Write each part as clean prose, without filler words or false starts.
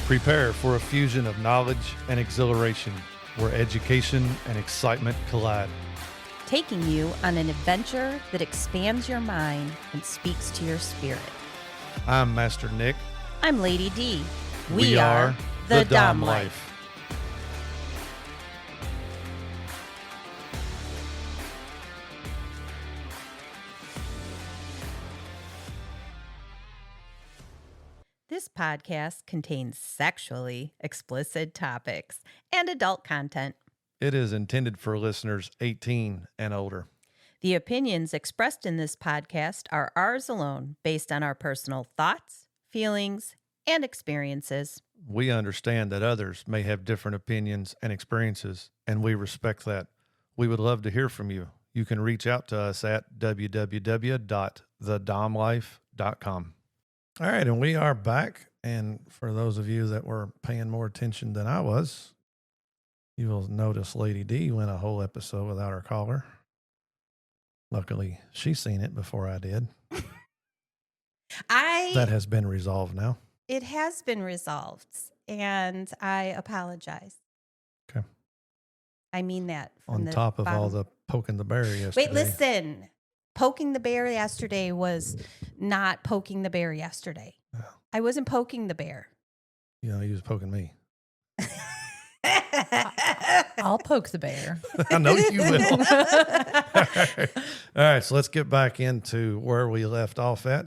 Prepare for a fusion of knowledge and exhilaration where education and excitement collide. Taking you on an adventure that expands your mind and speaks to your spirit. I'm Master Nick. I'm Lady Dee. We are the Dom Life. This podcast contains sexually explicit topics and adult content. It is intended for listeners 18 and older. The opinions expressed in this podcast are ours alone, based on our personal thoughts, feelings, and experiences. We understand that others may have different opinions and experiences, and we respect that. We would love to hear from you. You can reach out to us at www.thedomlife.com. All right, and we are back. And for those of you that were paying more attention than I was, you will notice Lady D went a whole episode without her collar. Luckily, she's seen it before I did. That has been resolved now. It has been resolved, and I apologize. Okay. I mean that. On top of all the poking the bear yesterday. Wait, listen. Poking the bear yesterday was not poking the bear yesterday. Oh. I wasn't poking the bear. You know, he was poking me. I'll poke the bear. I know you will. All right, so let's get back into where we left off at.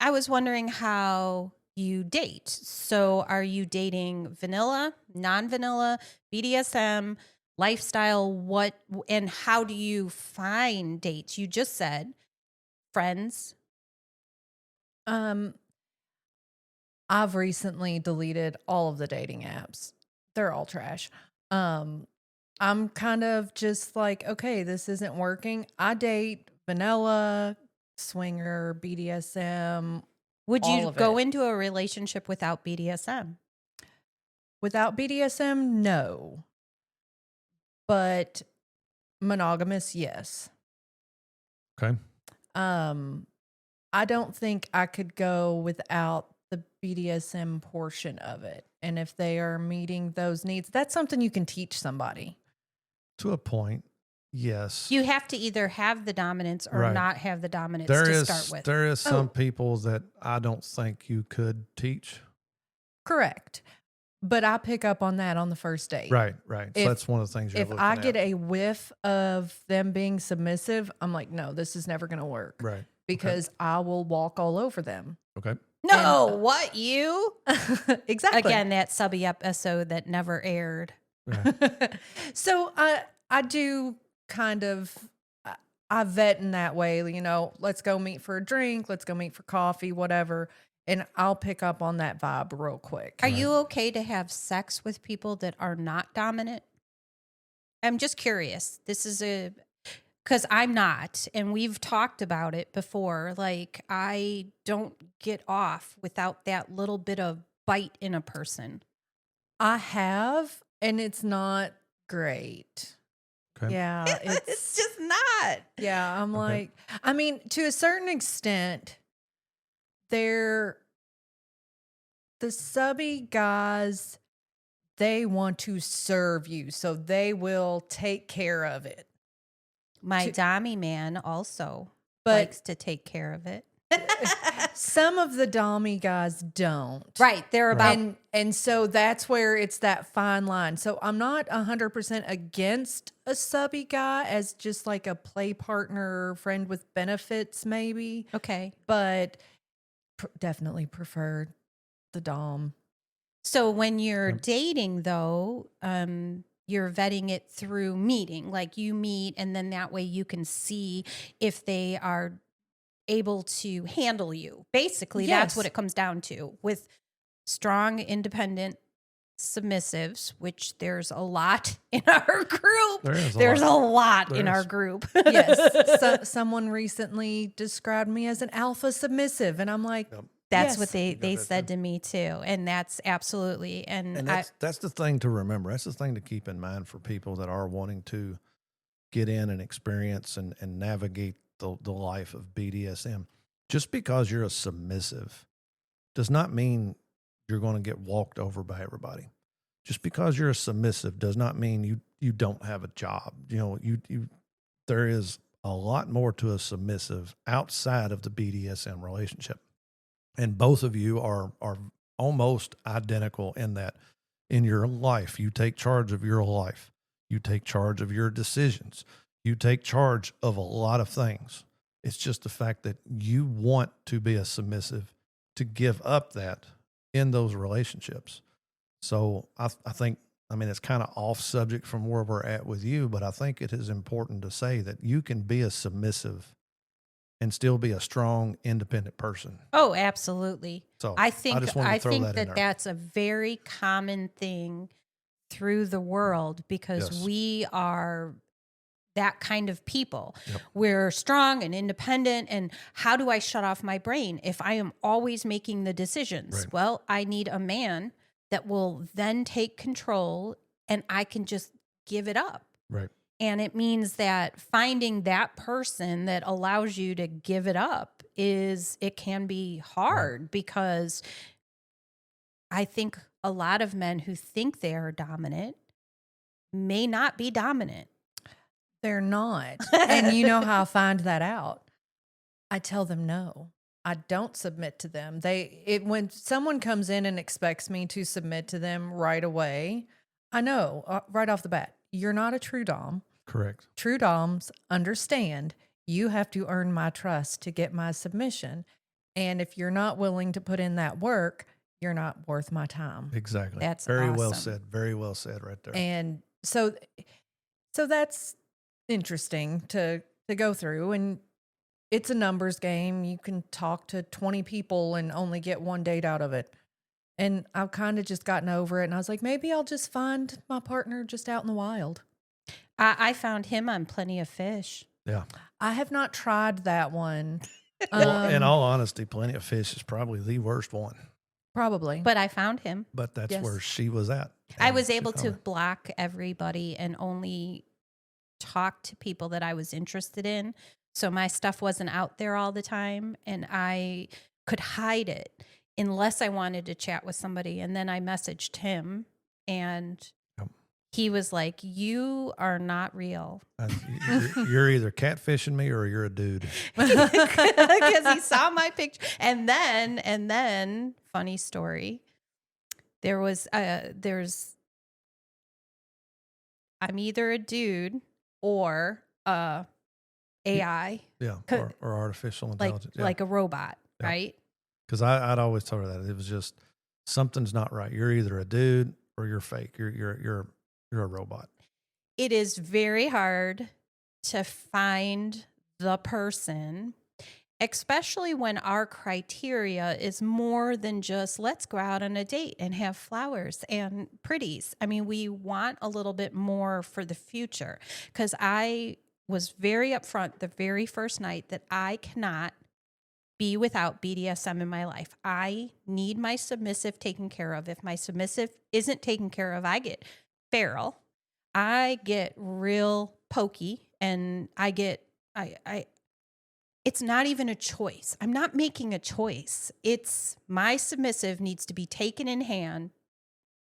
I was wondering how you date. So are you dating vanilla, non-vanilla, BDSM, lifestyle? What and how do you find dates? You just said friends. I've recently deleted all of the dating apps. They're all trash. I'm kind of just like, okay, this isn't working. I date vanilla, swinger, BDSM. Would all you of go it. into a relationship without BDSM? Without BDSM? No. But monogamous, yes. Okay. I don't think I could go without the BDSM portion of it. And if they are meeting those needs, that's something you can teach somebody. To a point, yes. You have to either have the dominance or Right. not have the dominance There to is start with. There is some people that I don't think you could teach. Correct. But I pick up on that on the first date. Right. So that's one of the things you're If looking I at. get a whiff of them being submissive, I'm like, no, this is never going to work. Right. Because I will walk all over them. Okay. No, And- what you? Exactly. Again, that subby episode that never aired. Yeah. So I do kind of, I vet in that way, you know, let's go meet for a drink, let's go meet for coffee, whatever. And I'll pick up on that vibe real quick. Are you okay to have sex with people that are not dominant? I'm just curious. This is because I'm not, and we've talked about it before. Like, I don't get off without that little bit of bite in a person. I have, and it's not great. Okay. Yeah. It's just not. Yeah, I'm Okay. like, I mean, to a certain extent, the subby guys, they want to serve you, so they will take care of it. My dommy man also But likes to take care of it. some of the dommy guys don't. Right. They're about And so that's where it's that fine line. So I'm not 100% against a subby guy as just like a play partner, friend with benefits maybe, okay. but definitely prefer the dom. So when you're Yep. dating, though, you're vetting it through meeting. Like you meet, and then that way you can see if they are able to handle you. Basically, that's Yes. what it comes down to. With strong, independent submissives, which there's a lot in our group. There's a lot There in is. our group. Yes. Someone recently described me as an alpha submissive, and I'm like, Yep. That's yes. what they You got that said too. to me too. And that's absolutely. And that's the thing to remember. That's the thing to keep in mind for people that are wanting to get in and experience and navigate the life of BDSM. Just because you're a submissive does not mean you're going to get walked over by everybody. Just because you're a submissive does not mean you don't have a job. You know, there is a lot more to a submissive outside of the BDSM relationship. And both of you are almost identical in that in your life, you take charge of your life. You take charge of your decisions. You take charge of a lot of things. It's just the fact that you want to be a submissive to give up that in those relationships. So I think, I mean, it's kind of off subject from where we're at with you, but I think it is important to say that you can be a submissive and still be a strong, independent person. Oh, absolutely. So I think just wanted to throw that in there. that's a very common thing through the world because Yes. we are that kind of people. Yep. We're strong and independent. And how do I shut off my brain if I am always making the decisions? Right. Well, I need a man that will then take control and I can just give it up. Right. And it means that finding that person that allows you to give it up it can be hard because I think a lot of men who think they are dominant may not be dominant. They're not. And you know how I find that out? I tell them no. I don't submit to them. When someone comes in and expects me to submit to them right away, I know right off the bat, you're not a true dom. Correct. True doms understand you have to earn my trust to get my submission. And if you're not willing to put in that work, you're not worth my time. Exactly. That's very well awesome. said. Very well said right there. And so that's interesting to go through. And it's a numbers game. You can talk to 20 people and only get one date out of it. And I've kind of just gotten over it. And I was like, maybe I'll just find my partner just out in the wild. I found him on Plenty of Fish. Yeah. I have not tried that one. Well, in all honesty, Plenty of Fish is probably the worst one. Probably. But I found him. But that's Yes. where she was at. I And was she able found to her. block everybody and only talk to people that I was interested in. So my stuff wasn't out there all the time and I could hide it unless I wanted to chat with somebody. And then I messaged him and Yep. he was like, "You are not real." You're either catfishing me or you're a dude. Because he saw my picture. And then funny story. There's I'm either a dude or AI, Yeah. Or artificial like intelligence. Yeah. like a robot, Yeah. right? Because I'd always told her that it was just something's not right. You're either a dude or you're fake. You're a robot. It is very hard to find the person, especially when our criteria is more than just let's go out on a date and have flowers and pretties. I mean, we want a little bit more for the future because I was very upfront the very first night that I cannot be without BDSM in my life. I need my submissive taken care of. If my submissive isn't taken care of, I get feral. I get real pokey and I it's not even a choice. I'm not making a choice. It's my submissive needs to be taken in hand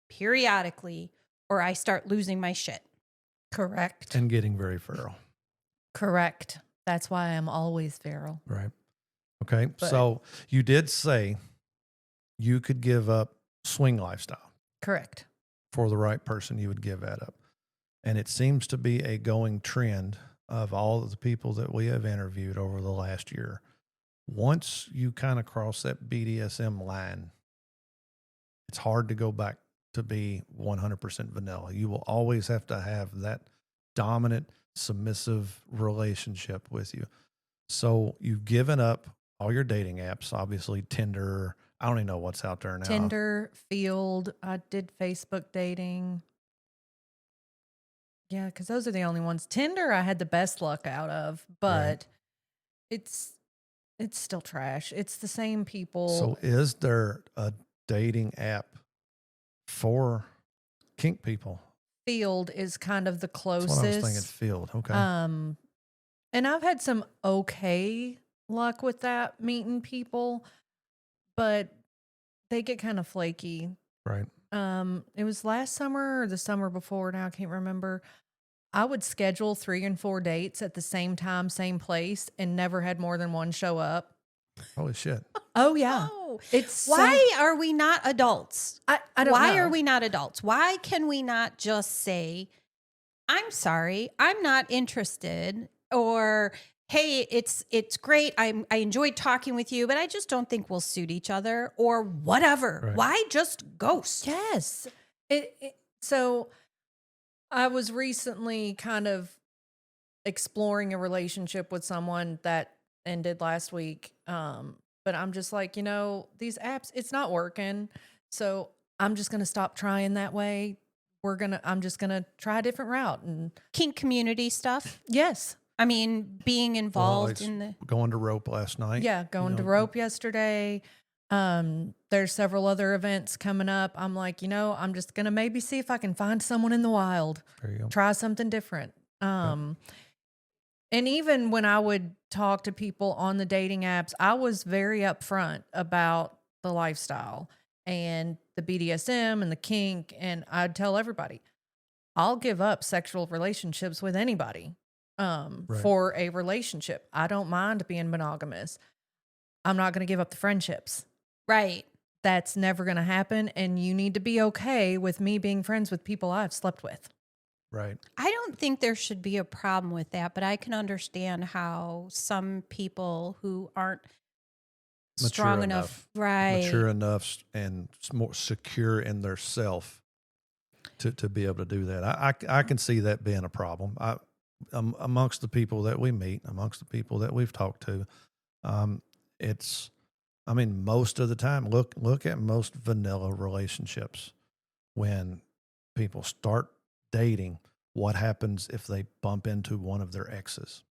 periodically or I start losing my shit. Correct. And getting very feral. Correct. That's why I'm always feral. Right. Okay. But- So you did say you could give up swing lifestyle. Correct. For the right person, you would give that up. And it seems to be a going trend of all of the people that we have interviewed over the last year. Once you kind of cross that BDSM line, it's hard to go back to be 100% vanilla. You will always have to have that dominant, submissive relationship with you. So you've given up all your dating apps, obviously Tinder. I don't even know what's out there now. Tinder, Field. I did Facebook dating. Yeah, because those are the only ones. Tinder, I had the best luck out of, but it's still trash. It's the same people. So is there a dating app for kink people? Field is kind of the That's closest. what I was thinking. Field. Okay. And I've had some okay luck with that, meeting people, but they get kind of flaky. Right. It was last summer or the summer before. Now I can't remember. I would schedule 3 and 4 dates at the same time, same place, and never had more than one show up. Holy shit. Oh yeah, Oh, it's why are we not adults? I don't Why know. are we not adults? Why can we not just say, I'm sorry, I'm not interested, or hey, it's great. I enjoyed talking with you, but I just don't think we'll suit each other, or whatever. Right. Why just ghost? Yes. So I was recently kind of exploring a relationship with someone that ended last week. But I'm just like, these apps, it's not working. So I'm just going to stop trying that way. I'm just going to try a different route. And Kink community stuff. yes. I mean, being involved in the. Going to rope last night. Yeah. Going to rope yesterday. There's several other events coming up. I'm like, I'm just going to maybe see if I can find someone in the wild. There you go. Try something different. And even when I would talk to people on the dating apps, I was very upfront about the lifestyle and the BDSM and the kink. And I'd tell everybody, I'll give up sexual relationships with anybody for a relationship. I don't mind being monogamous. I'm not going to give up the friendships. Right. That's never going to happen. And you need to be okay with me being friends with people I've slept with. Right. I don't think there should be a problem with that, but I can understand how some people who aren't strong enough, right? Mature enough and more secure in their self to be able to do that. I can see that being a problem. Amongst the people that we meet, amongst the people that we've talked to, most of the time, look at most vanilla relationships. When people start dating, what happens if they bump into one of their exes?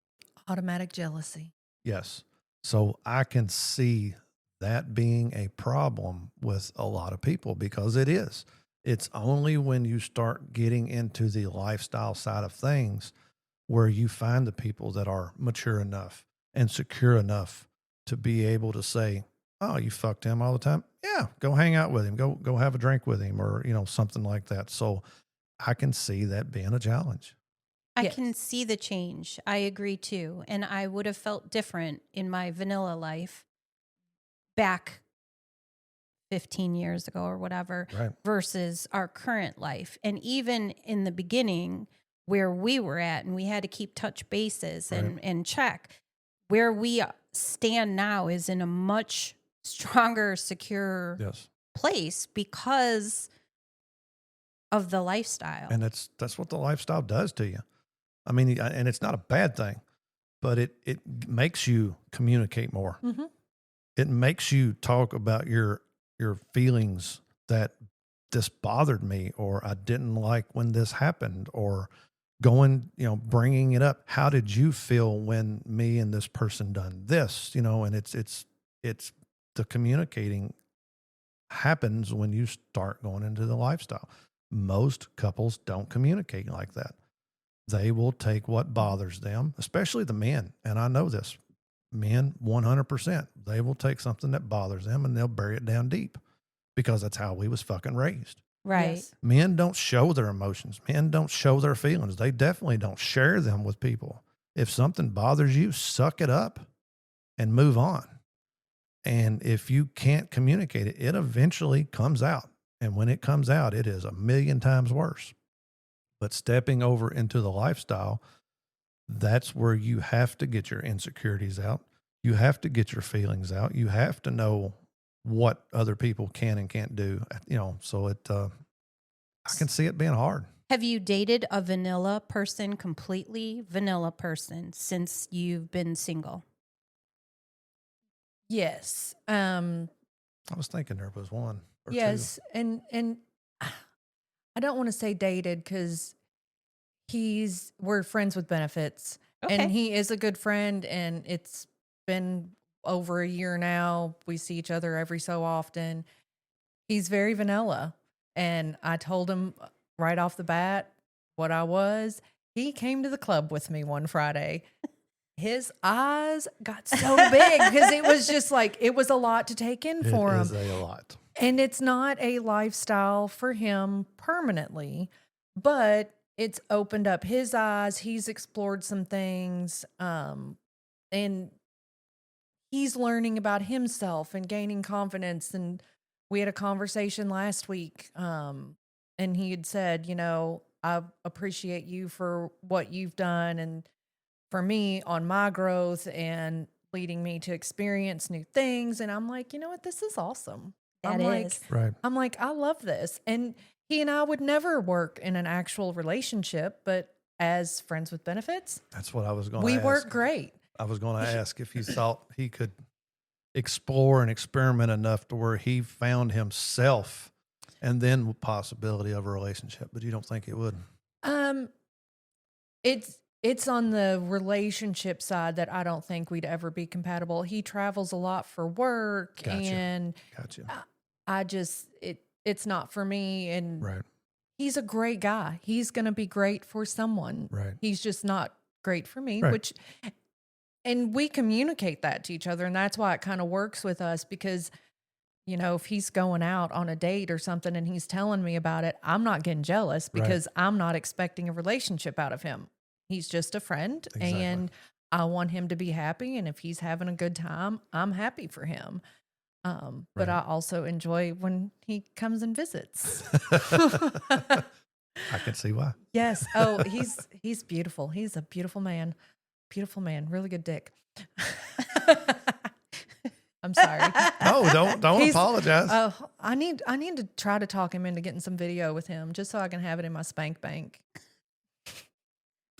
Automatic jealousy. Yes. So I can see that being a problem with a lot of people, because it is. It's only when you start getting into the lifestyle side of things where you find the people that are mature enough and secure enough to be able to say, oh, you fucked him all the time? Yeah, go hang out with him. Go have a drink with him, or, something like that. So I can see that being a challenge. I can see the change. I agree too. And I would have felt different in my vanilla life back 15 years ago or whatever, Right. versus our current life. And even in the beginning where we were at, and we had to keep touch bases and check, where we stand now is in a much stronger, secure place because of the lifestyle. And that's what the lifestyle does to you. I mean, and it's not a bad thing, but it makes you communicate more. Mm-hmm. It makes you talk about your feelings, that this bothered me, or I didn't like when this happened, or bringing it up. How did you feel when me and this person done this? And it's the communicating happens when you start going into the lifestyle. Most couples don't communicate like that. They will take what bothers them, especially the men. And I know this, men, 100%, they will take something that bothers them and they'll bury it down deep, because that's how we was fucking raised. Right. Yes. Men don't show their emotions. Men don't show their feelings. They definitely don't share them with people. If something bothers you, suck it up and move on. And if you can't communicate it, it eventually comes out. And when it comes out, it is 1,000,000 times worse. But stepping over into the lifestyle, that's where you have to get your insecurities out. You have to get your feelings out. You have to know what other people can and can't do. So I can see it being hard. Have you dated a vanilla person, completely vanilla person, since you've been single? Yes. I was thinking there was one or yes. two. And I don't want to say dated, because we're friends with benefits. Okay. And he is a good friend, and it's been over a year now. We see each other every so often. He's very vanilla. And I told him right off the bat what I was. He came to the club with me one Friday. His eyes got so big because it was just like, it was a lot to take in for him. It is a lot. And it's not a lifestyle for him permanently, but it's opened up his eyes. He's explored some things, and he's learning about himself and gaining confidence. And we had a conversation last week, and he had said, I appreciate you for what you've done and for me on my growth and leading me to experience new things. And I'm like, you know what? This is awesome. That I'm is. Right. I'm like, I love this. And he and I would never work in an actual relationship, but as friends with benefits, That's what I was going to we ask. work great. I was going to ask if you thought he could explore and experiment enough to where he found himself and then possibility of a relationship, but you don't think it would? Um, it's on the relationship side that I don't think we'd ever be compatible. He travels a lot for work, Gotcha. and Gotcha. I just it's not for me. And Right. he's a great guy. He's gonna be great for someone. Right. He's just not great for me, Right. and we communicate that to each other, and that's why it kind of works with us because if he's going out on a date or something and he's telling me about it, I'm not getting jealous because I'm not expecting a relationship out of him. He's just a friend, Exactly. and I want him to be happy. And if he's having a good time, I'm happy for him. But I also enjoy when he comes and visits. I can see why. Yes. Oh, he's beautiful. He's a beautiful man. Beautiful man. Really good dick. I'm sorry. No, don't apologize. Oh, I need to try to talk him into getting some video with him just so I can have it in my spank bank.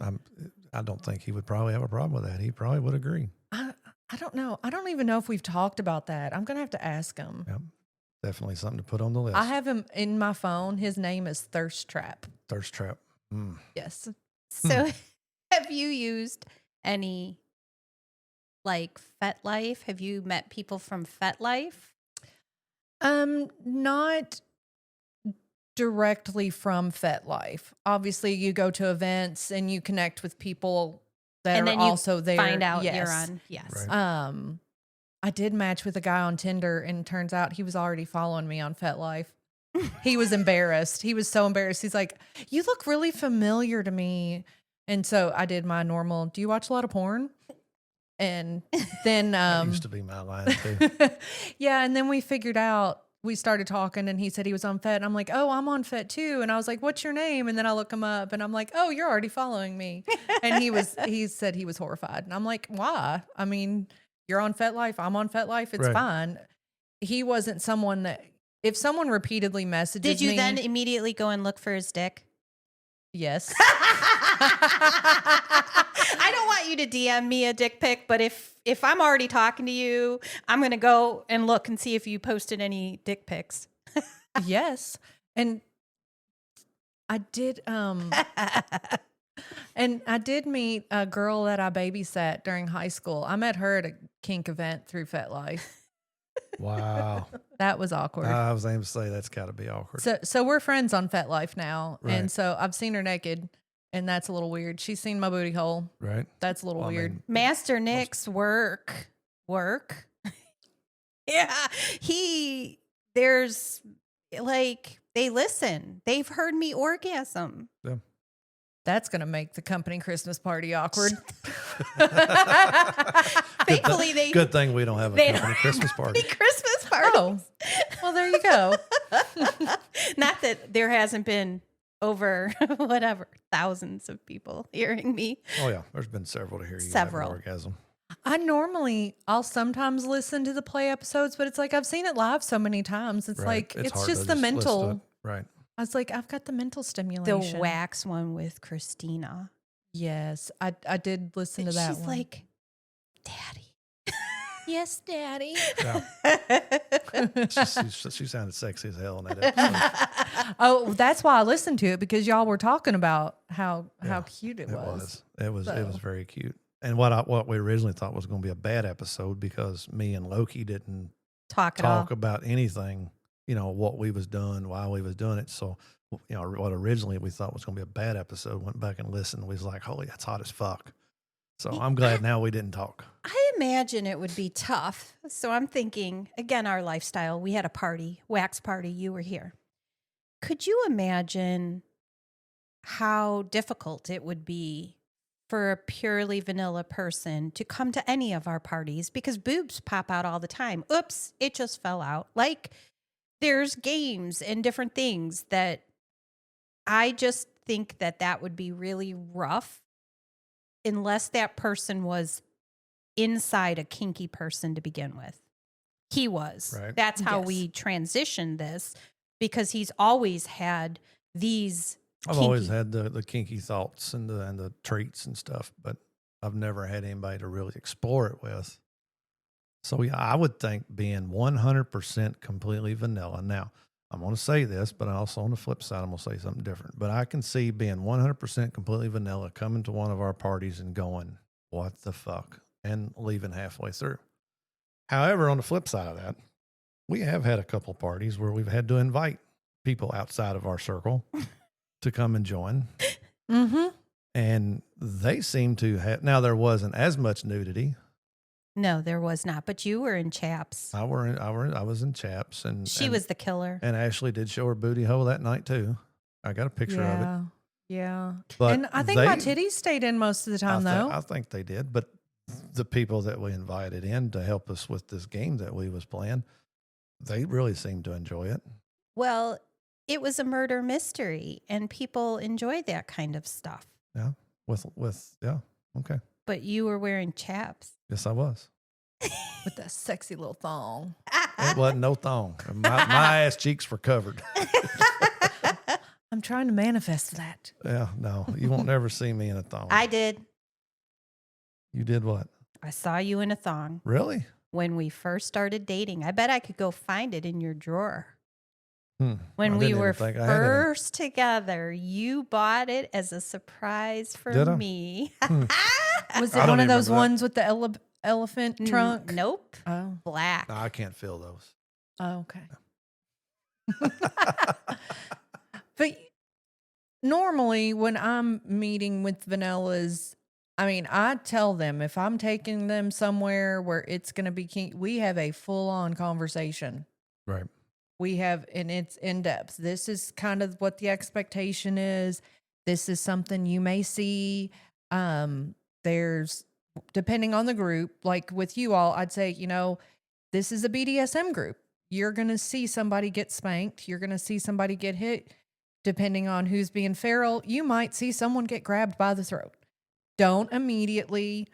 I don't think he would probably have a problem with that. He probably would agree. I don't know. I don't even know if we've talked about that. I'm going to have to ask him. Yep. Definitely something to put on the list. I have him in my phone. His name is Thirst Trap. Thirst trap. Mm. Yes. So have you used any like FetLife? Have you met people from FetLife? Not directly from FetLife. Obviously, you go to events and you connect with people that And are then you also there. Find out Yes. you're on. Yes. Right. I did match with a guy on Tinder, and turns out he was already following me on FetLife. He was embarrassed. He was so embarrassed. He's like, "You look really familiar to me." And so I did my normal, "Do you watch a lot of porn?" And then That used to be my line too. yeah, and then we started talking, and he said he was on Fet, and I'm like, "Oh, I'm on Fet too." And I was like, "What's your name?" And then I look him up, and I'm like, "Oh, you're already following me." And he said he was horrified. And I'm like, "Why? I mean, you're on FetLife, I'm on FetLife, it's Right. fine." He wasn't someone that, if someone repeatedly messages Did you me, then immediately go and look for his dick? yes. I don't want you to DM me a dick pic, but if I'm already talking to you, I'm going to go and look and see if you posted any dick pics. Yes. And I did and I did meet a girl that I babysat during high school. I met her at a kink event through FetLife. Wow. That was awkward. I was aiming to say that's got to be awkward. So we're friends on FetLife now. Right. And so I've seen her naked, and that's a little weird. She's seen my booty hole. Right. That's a little Well, I weird. mean, Master Nick's work. Yeah. There's like, they listen. They've heard me orgasm. yeah. That's going to make the company Christmas party awkward. Thankfully, Good thing we don't have a they company don't Christmas party. Christmas party. Oh, well, there you go. Not that there hasn't been over whatever thousands of people hearing me. Oh yeah, there's been several to hear you Several. have an orgasm. I'll sometimes listen to the play episodes, but it's like I've seen it live so many times. It's Right. like it's hard just to the listen to mental. it. Right. I was like, I've got the mental The stimulation. wax one with Christina. Yes, I did listen to that She's one. like, Daddy. Yes, Daddy. Yeah. She sounded sexy as hell in that episode. Oh, that's why I listened to it, because y'all were talking about how Yeah, cute it It was. was So. very cute. And what we originally thought was going to be a bad episode because me and Loki didn't Talk talk about anything, what we was doing, why we was doing it. So, what originally we thought was going to be a bad episode, went back and listened. We was like, holy, that's hot as fuck. So I'm glad now we didn't talk. I imagine it would be tough. So I'm thinking, again, our lifestyle. We had a party, wax party. You were here. Could you imagine how difficult it would be for a purely vanilla person to come to any of our parties? Because boobs pop out all the time. Oops, it just fell out. Like, there's games and different things that I just think that would be really rough unless that person was inside a kinky person to begin with. He was. Right. That's how Yes. we transitioned this, because he's always had these I've kinky. always had the kinky thoughts and the treats and stuff, but I've never had anybody to really explore it with. So yeah, I would think being 100% completely vanilla. Now, I'm going to say this, but also on the flip side, I'm going to say something different. But I can see being 100% completely vanilla, coming to one of our parties and going, what the fuck? And leaving halfway through. However, on the flip side of that, we have had a couple parties where we've had to invite people outside of our circle to come and join. Mm-hmm. And they seem to have, now there wasn't as much nudity. No, there was not. But you were in chaps. I was in chaps, and She was the killer. and Ashley did show her booty hole that night too. I got a picture of it. Yeah. But And I think my titties stayed in most of the time, though. I think they did. But the people that we invited in to help us with this game that we was playing, they really seemed to enjoy it. Well, it was a murder mystery, and people enjoy that kind of stuff. Yeah. Yeah. Okay. But you were wearing chaps. Yes, I was. With that sexy little thong. It wasn't no thong. My ass cheeks were covered. I'm trying to manifest that. Yeah, no, you won't never see me in a thong. I did. You did what? I saw you in a thong Really? when we first started dating. I bet I could go find it in your drawer. I When we didn't were even think I had any. first together, you bought it as a surprise for Did I? me. Was I it don't one of even those remember that. ones with the elephant trunk? Nope. Oh. Black. No, I can't feel those. Oh, okay. But normally when I'm meeting with vanillas, I mean, I tell them if I'm taking them somewhere where it's going to be we have a full-on conversation. Right. We have, and it's in depth. This is kind of what the expectation is. This is something you may see. There's, depending on the group, like with you all, I'd say, this is a BDSM group. You're going to see somebody get spanked. You're going to see somebody get hit. Depending on who's being feral, you might see someone get grabbed by the throat. Don't immediately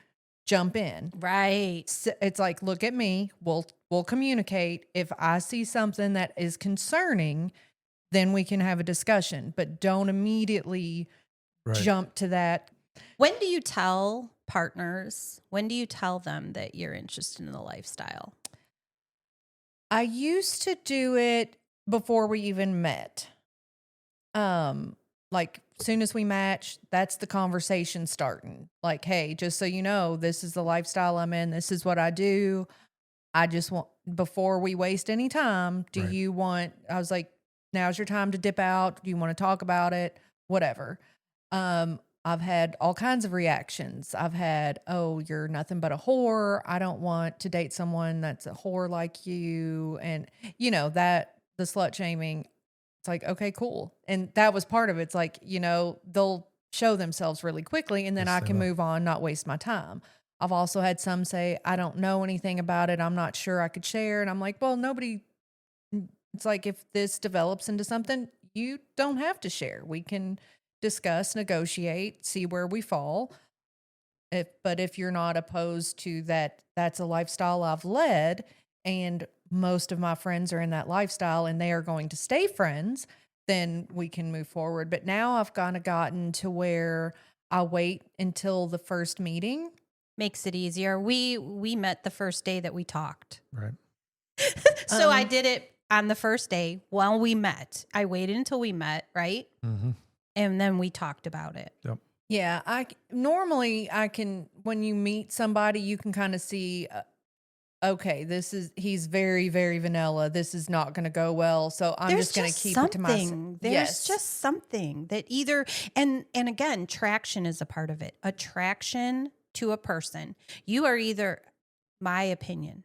jump in. Right. It's like, look at me. We'll communicate. If I see something that is concerning, then we can have a discussion. But don't immediately jump to that. When do you tell partners? When do you tell them that you're interested in the lifestyle? I used to do it before we even met. Like soon as we match, that's the conversation starting. Like, hey, just so you know, this is the lifestyle I'm in. This is what I do. I just want, before we waste any time, you want, I was like, now's your time to dip out. Do you want to talk about it? Whatever. I've had all kinds of reactions. I've had, oh, you're nothing but a whore. I don't want to date someone that's a whore like you. And that the slut shaming, it's like, okay, cool. And that was part of it. It's like, they'll show themselves really quickly and then I can move on, not waste my time. I've also had some say, I don't know anything about it. I'm not sure I could share. And I'm like, well, it's like, if this develops into something, you don't have to share. We can discuss, negotiate, see where we fall. But if you're not opposed to that, that's a lifestyle I've led, and most of my friends are in that lifestyle and they are going to stay friends, then we can move forward. But now I've kind of gotten to where I wait until the first meeting. Makes it easier. We met the first day that we talked. Right. So I did it on the first day while we met. I waited until we met, right? Mm-hmm. And then we talked about it. Yep. Yeah, I can, when you meet somebody, you can kind of see, okay, he's very, very vanilla. This is not going to go well. So I'm just going to keep it to myself. There's just something that either, and again, traction is a part of it. Attraction to a person, you are either, my opinion,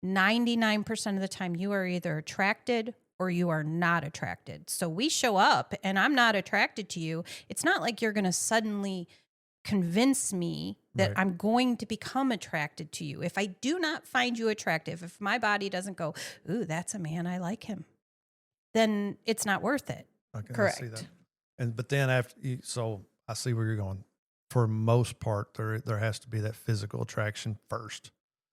99% of the time, you are either attracted or you are not attracted. So we show up and I'm not attracted to you. It's not like you're going to suddenly convince me that Right. I'm going to become attracted to you. If I do not find you attractive, if my body doesn't go, ooh, that's a man, I like him, then it's not worth it. Okay, I see that. Correct. But then so I see where you're going. For most part, there has to be that physical attraction first.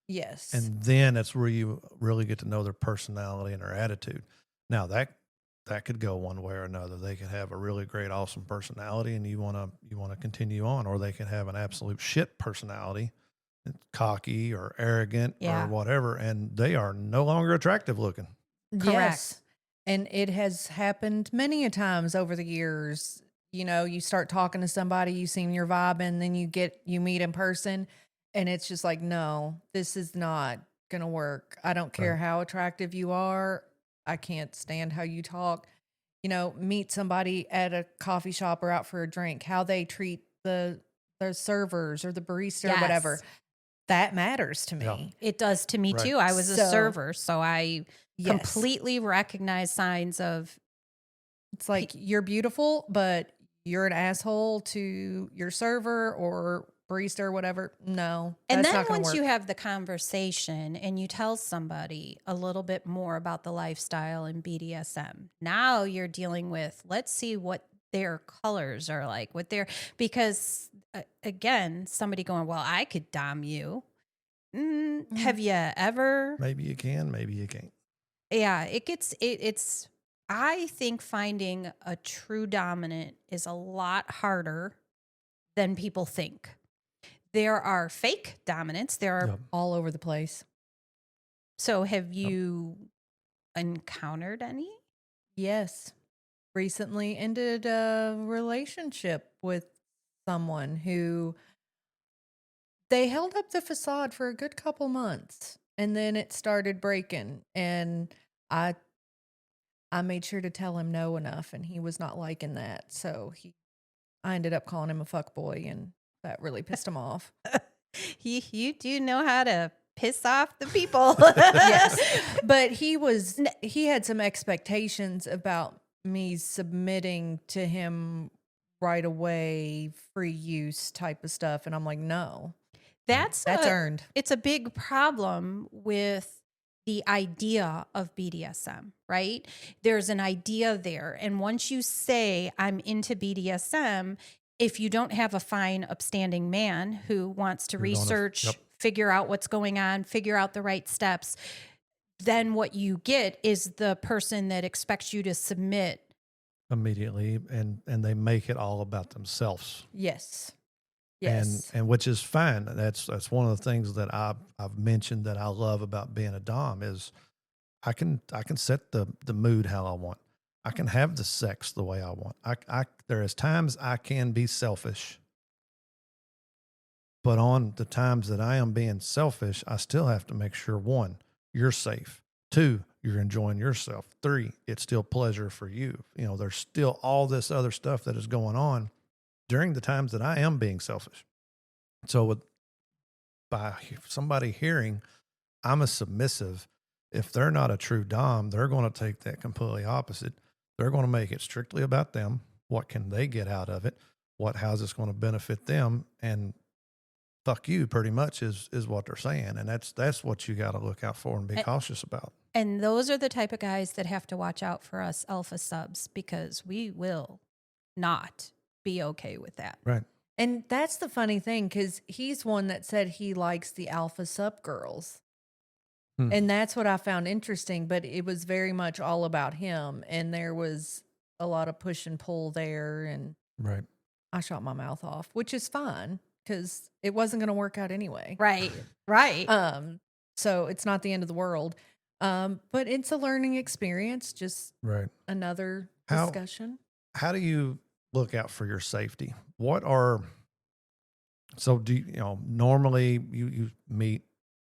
Yes. And then that's where you really get to know their personality and their attitude. Now that could go one way or another. They could have a really great, awesome personality, and you want to continue on, or they could have an absolute shit personality, cocky or arrogant Yeah. or whatever, and they are no longer attractive looking. Correct. Yes. And it has happened many a times over the years. You know, you start talking to somebody, you seem your vibe, and then you meet in person, and it's just like, no, this is not going to work. I don't care Right. how attractive you are. I can't stand how you talk. You know, meet somebody at a coffee shop or out for a drink, how they treat the servers or the barista or whatever. Yes. That matters to me. Yeah. It does to me Right. too. I was a So- server, so I Yes. completely recognize signs of, It's like, you're beautiful, but you're an asshole to your server or barista or whatever. No, and that's then not gonna once work. you have the conversation and you tell somebody a little bit more about the lifestyle and BDSM, now you're dealing with, let's see what their colors are like, because again, somebody going, well, I could dom you. Have you ever? Maybe you can, maybe you can't. Yeah, it's, I think finding a true dominant is a lot harder than people think. There are fake dominants. There are. Yep. all over the place. So have you encountered any? Yes. Recently ended a relationship with someone who they held up the facade for a good couple months, and then it started breaking, and I made sure to tell him no enough, and he was not liking that. So I ended up calling him a fuck boy, and that really pissed him off. You do know how to piss off the people. Yes. But he had some expectations about me submitting to him right away, free use type of stuff. And I'm like, no, That's earned. It's a big problem with the idea of BDSM, right? There's an idea there. And once you say, I'm into BDSM, if you don't have a fine, upstanding man who wants to You're gonna- research, yep. figure out what's going on, figure out the right steps, then what you get is the person that expects you to submit. Immediately, and they make it all about themselves. Yes. Yes. And which is fine. That's one of the things that I've mentioned that I love about being a dom is I can set the mood how I want. I can have the sex the way I want. There is times I can be selfish, but on the times that I am being selfish, I still have to make sure, 1, you're safe. 2, you're enjoying yourself. 3, it's still pleasure for you. You know, there's still all this other stuff that is going on during the times that I am being selfish. So by somebody hearing I'm a submissive, if they're not a true dom, they're going to take that completely opposite. They're going to make it strictly about them. What can they get out of it? How's this going to benefit them? And fuck you pretty much is what they're saying. And that's what you got to look out for and be cautious about. And those are the type of guys that have to watch out for us alpha subs, because we will not be okay with that. Right. And that's the funny thing, because he's one that said he likes the alpha sub girls. And that's what I found interesting, but it was very much all about him. And there was a lot of push and pull there. And Right. I shot my mouth off, which is fine because it wasn't going to work out anyway. Right. Right. So it's not the end of the world. But it's a learning experience, just Right. another How- discussion. How do you look out for your safety? Do you normally you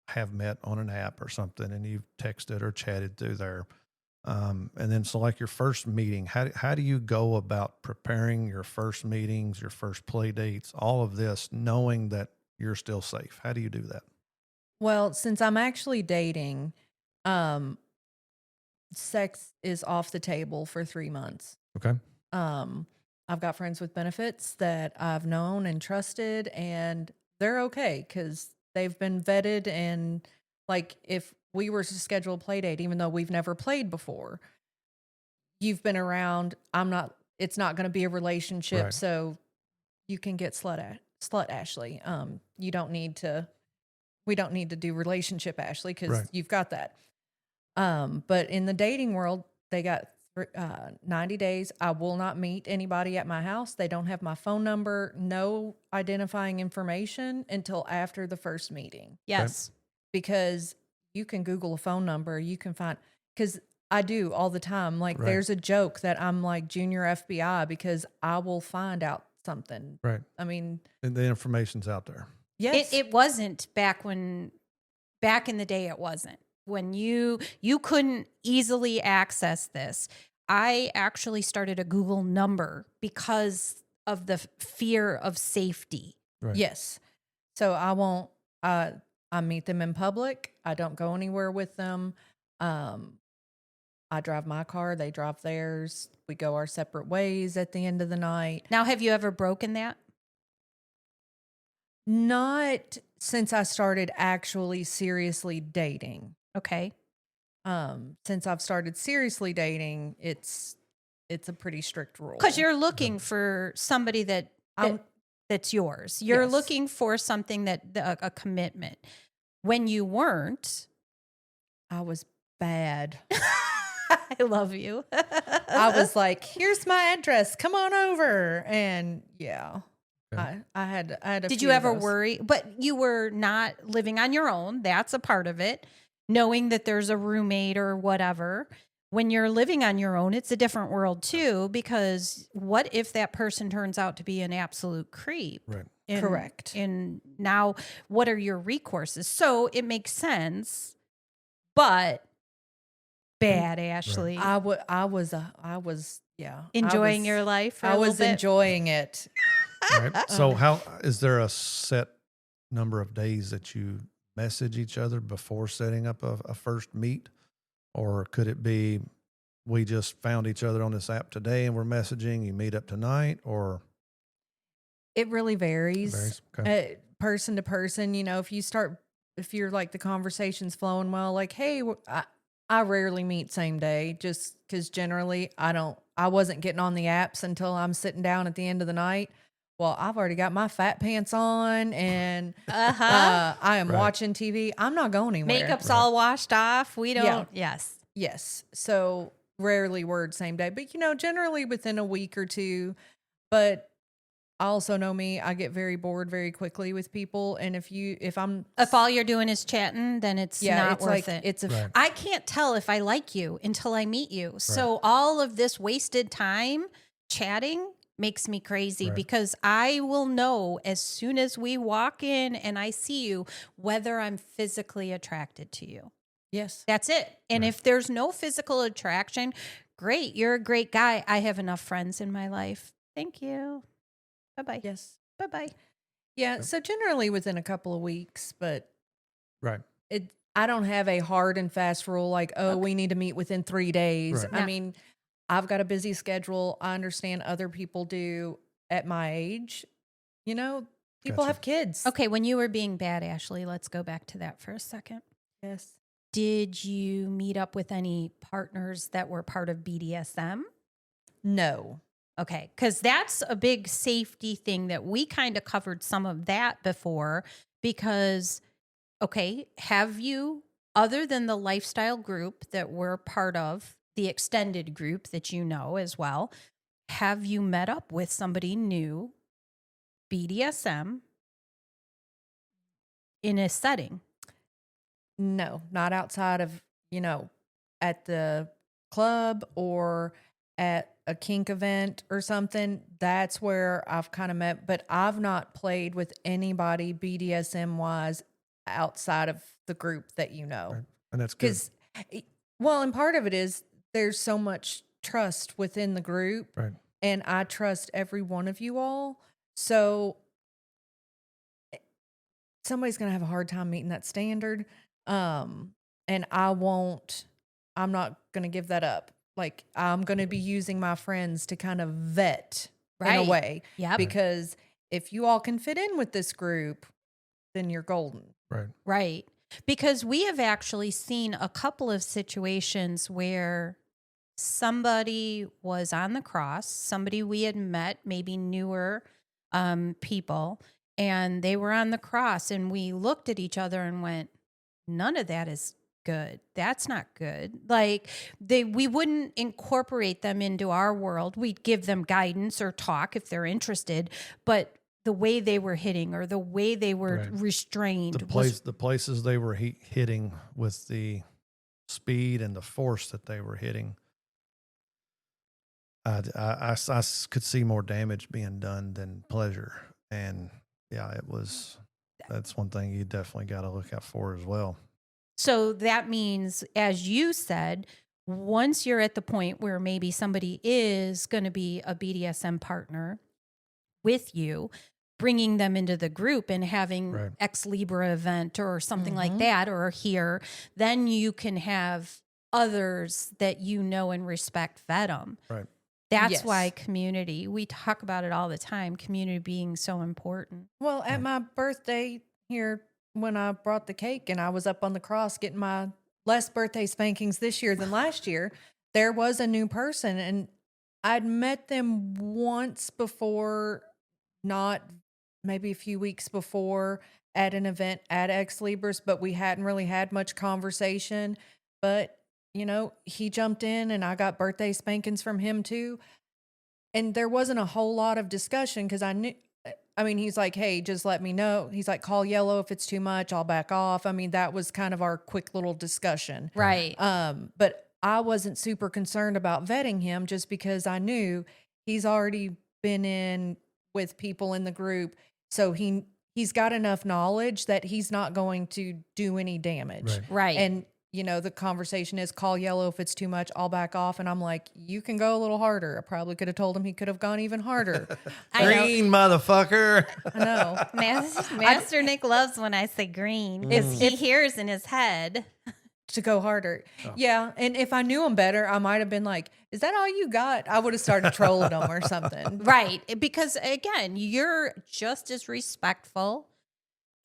have met on an app or something and you've texted or chatted through there. And then so like your first meeting, how do you go about preparing your first meetings, your first play dates, all of this, knowing that you're still safe? How do you do that? Well, since I'm actually dating, um, sex is off the table for 3 months. Okay. Um, I've got friends with benefits that I've known and trusted, and they're okay because they've been vetted. And like, if we were to schedule a play date, even though we've never played before, you've been around. It's not going to be a relationship, Right. so you can get slut Ashley. You don't need to. We don't need to do relationship Ashley because Right. you've got that. But in the dating world, they got 90 days. I will not meet anybody at my house. They don't have my phone number, no identifying information until after the first meeting. Yes. Because you can Google a phone number, you can find, because I do all the time. Like, Right. there's a joke that I'm like junior FBI because I will find out something. Right. I mean, And the information's out there. yes. It wasn't back in the day. It wasn't when you couldn't easily access this. I actually started a Google number because of the fear of safety. Right. Yes. So I won't, I meet them in public. I don't go anywhere with them. I drive my car, they drive theirs. We go our separate ways at the end of the night. Now, have you ever broken that? Not since I started actually seriously dating. Okay. Since I've started seriously dating, it's a pretty strict rule. Because you're looking for somebody that's yours. You're Yes. looking for something that a commitment. When you weren't, I was bad. I love you. I was like, here's my address. Come on over. And yeah, Okay. I had a Did few you of ever those. worry? But you were not living on your own. That's a part of it. Knowing that there's a roommate or whatever. When you're living on your own, it's a different world too, because what if that person turns out to be an absolute creep? Right. Correct. And now what are your recourses? So it makes sense, but bad, Ashley. I was, yeah. Enjoying I your was, life for I a little was bit? enjoying it. Right. So how is there a set number of days that you message each other before setting up a first meet? Or could it be we just found each other on this app today and we're messaging, you meet up tonight, or It really varies. varies? Okay. Person to person. You know, if you're like the conversation's flowing well, like, hey, I rarely meet same day just because generally I wasn't getting on the apps until I'm sitting down at the end of the night. Well, I've already got my fat pants on and I am Right. watching TV. I'm not going anywhere. Makeup's Right. all washed off. We don't. Yeah. Yes. Yes. So rarely word same day, but generally within a week or two. But I also know me, I get very bored very quickly with people. And if all you're doing is chatting, then it's not it's worth like, it. Right. I can't tell if I like you until I meet you. So all of this wasted time chatting makes me crazy Right. because I will know as soon as we walk in and I see you whether I'm physically attracted to you. yes. That's it. And Right. if there's no physical attraction, great. You're a great guy. I have enough friends in my life. Thank you. Bye-bye. Yes. Bye-bye. Yeah. Yep. So generally within a couple of weeks, but Right. I don't have a hard and fast rule like, oh, we need to meet within 3 days. Right. I No. mean, I've got a busy schedule. I understand other people do at my age. You know, people Gotcha. have kids. Okay, when you were being bad, Ashley, let's go back to that for a second. Yes. Did you meet up with any partners that were part of BDSM? No. Okay, because that's a big safety thing that we kind of covered some of that before. Because, okay, have you, other than the lifestyle group that we're part of, the extended group that you know as well, have you met up with somebody new, BDSM, in a setting? No, not outside of, at the club or at a kink event or something. That's where I've kind of met, but I've not played with anybody BDSM wise outside of the group that you know. Right. And that's good. Because, well, and part of it is there's so much trust within the group, Right. and I trust every one of you all. So somebody's going to have a hard time meeting that standard. And I'm not going to give that up. Like, I'm going to be using my friends to kind of vet in a way. Yep. Because if you all can fit in with this group, then you're golden. Right. Right. Because we have actually seen a couple of situations where somebody was on the cross, somebody we had met, maybe newer people, and they were on the cross, and we looked at each other and went, none of that is good. That's not good. Like, we wouldn't incorporate them into our world. We'd give them guidance or talk if they're interested, but the way they were hitting or the way they were restrained, the places they were hitting with the speed and the force that they were hitting, I could see more damage being done than pleasure. And yeah, that's one thing you definitely got to look out for as well. So that means, as you said, once you're at the point where maybe somebody is going to be a BDSM partner with you, bringing them into the group and having Ex Libra event or something like that, or here, then you can have others that you know and respect vet them. Right. That's why community, we talk about it all the time, community being so important. Well, at my birthday here, when I brought the cake and I was up on the cross getting my less birthday spankings this year than last year, there was a new person, and I'd met them once before, not maybe a few weeks before, at an event at Ex Libris, but we hadn't really had much conversation. But, you know, he jumped in and I got birthday spankings from him too. And there wasn't a whole lot of discussion because he's like, hey, just let me know. He's like, call yellow if it's too much, I'll back off. I mean, that was kind of our quick little discussion. Right. But I wasn't super concerned about vetting him just because I knew he's already been in with people in the group. So he's got enough knowledge that he's not going to do any damage. Right. And, you know, the conversation is call yellow if it's too much, I'll back off. And I'm like, you can go a little harder. I probably could have told him he could have gone even harder. Green, motherfucker. I know. Master Nick loves when I say green. He hears in his head to go harder. Oh. Yeah. And if I knew him better, I might have been like, is that all you got? I would have started trolling him or something. Right. Because again, you're just as respectful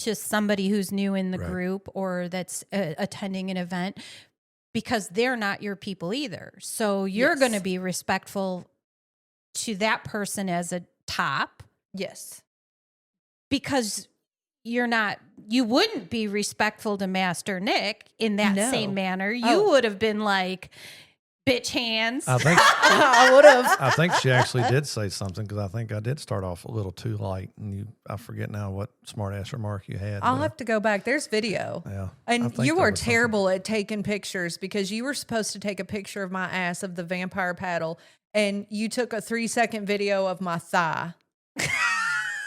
to somebody who's new in the group or that's attending an event, because they're not your people either. So you're going to be respectful to that person as a top. Yes. Because you wouldn't be respectful to Master Nick in that same manner. You would have been like, bitch hands. I think I would have. I think she actually did say something, because I think I did start off a little too light, and I forget now what smart ass remark you had. I'll have to go back. There's video. Yeah. And you were terrible at taking pictures, because you were supposed to take a picture of my ass of the vampire paddle, and you took a 3-second video of my thigh.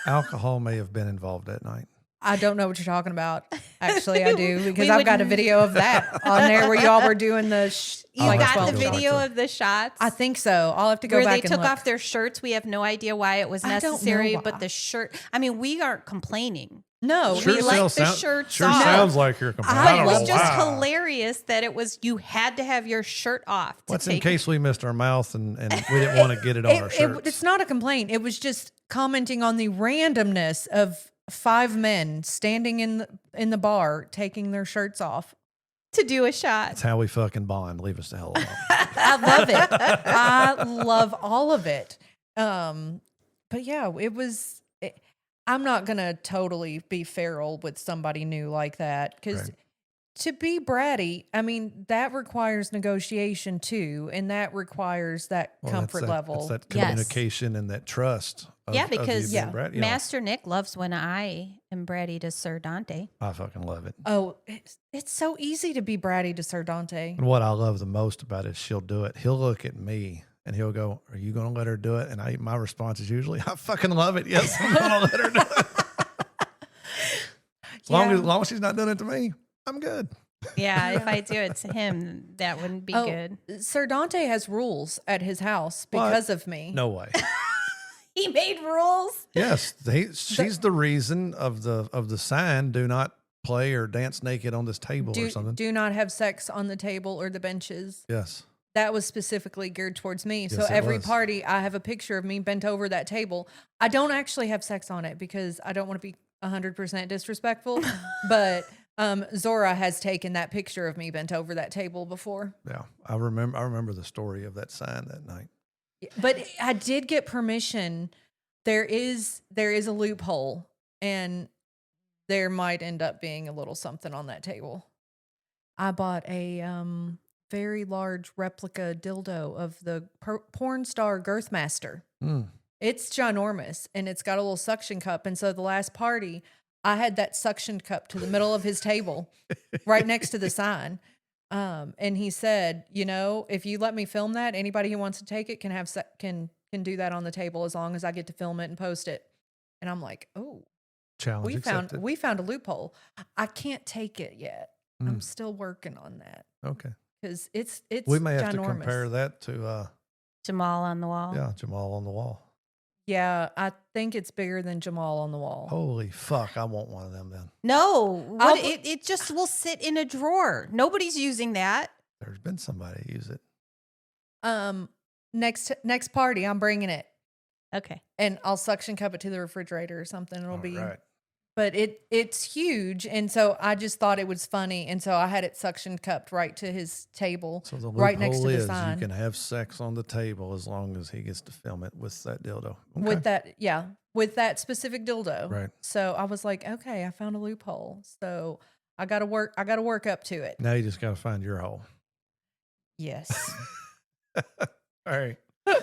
Alcohol may have been involved that night. I don't know what you're talking about. Actually, I do, because I've got a video of that on there where y'all were doing the. You got the video of the shots? I think so. I'll have to go back and look. Where they took off their shirts. We have no idea why it was necessary, but the shirt. I mean, we aren't complaining. No, sure we like the shirts sure off. Sounds like you're complaining. It was just hilarious that it was, you had to have your shirt off. What's in case we missed our mouth and we didn't want to get it on our shirts. It's not a complaint. It was just commenting on the randomness of 5 men standing in the bar taking their shirts off to do a shot. That's how we fucking bond. Leave us the hell alone. I love it. I love all of it. But yeah, I'm not going to totally be feral with somebody new like that, because to be bratty, I mean, that requires negotiation too, and that requires that comfort level. It's that communication and that trust. Because Master Nick loves when I am bratty to Sir Dante. I fucking love it. Oh, it's so easy to be bratty to Sir Dante. And what I love the most about it is she'll do it. He'll look at me and he'll go, "Are you going to let her do it?" And my response is usually, "I fucking love it. Yes, I'm going to let her do it." As long as she's not doing it to me, I'm good. Yeah, if I do it to him, that wouldn't be good. Sir Dante has rules at his house because of me. No way. He made rules. Yes, she's the reason of the sign. Do not play or dance naked on this table or something. Do not have sex on the table or the benches. Yes. That was specifically geared towards me. So Yes, it every was. party, I have a picture of me bent over that table. I don't actually have sex on it because I don't want to be 100% disrespectful. But Zora has taken that picture of me bent over that table before. Yeah, I remember the story of that sign that night. But I did get permission. There is a loophole, and there might end up being a little something on that table. I bought a very large replica dildo of the porn star Girthmaster. Mm. It's ginormous, and it's got a little suction cup. And so the last party, I had that suction cup to the middle of his table, right next to the sign. And he said, if you let me film that, anybody who wants to take it can have can do that on the table as long as I get to film it and post it. And I'm like, oh, Challenge accepted. we found a loophole. I can't take it yet. I'm still working on that. Okay. Because it's We may have ginormous. to compare that to Jamal on the wall. yeah, Jamal on the wall. Yeah, I think it's bigger than Jamal on the wall. Holy fuck, I want one of them then. No, it just will sit in a drawer. Nobody's using that. There's been somebody use it. Next party, I'm bringing it. Okay. And I'll suction cup it to the refrigerator or something. It'll All be right. But it's huge, and so I just thought it was funny, and so I had it suction cupped right to his table, So the right next to loophole the is sign. you can have sex on the table as long as he gets to film it with that dildo. Okay. With that specific dildo. Right. So I was like, okay, I found a loophole. So I got to work up to it. Now you just got to find your hole. Yes. All right. All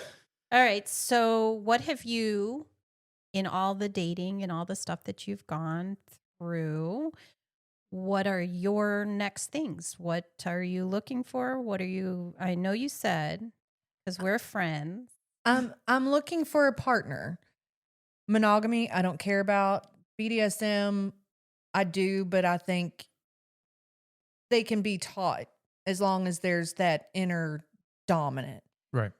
right. So, what have you, in all the dating and all the stuff that you've gone through, what are your next things? What are you looking for? I know you said, because we're friends. I'm looking for a partner. Monogamy, I don't care about. BDSM, I do, but I think they can be taught as long as there's that inner dominant. Right.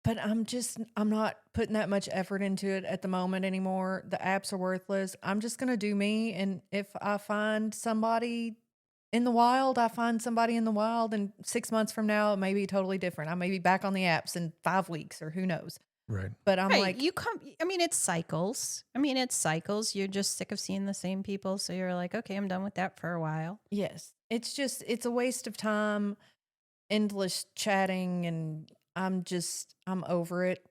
But I'm not putting that much effort into it at the moment anymore. The apps are worthless. I'm just going to do me. And if I find somebody in the wild, and 6 months from now, it may be totally different. I may be back on the apps in 5 weeks or who knows. Right. But I'm Right, it's cycles. You're just sick of seeing the same people. So you're like, okay, I'm done with that for a while. yes, it's a waste of time, endless chatting, and I'm over it.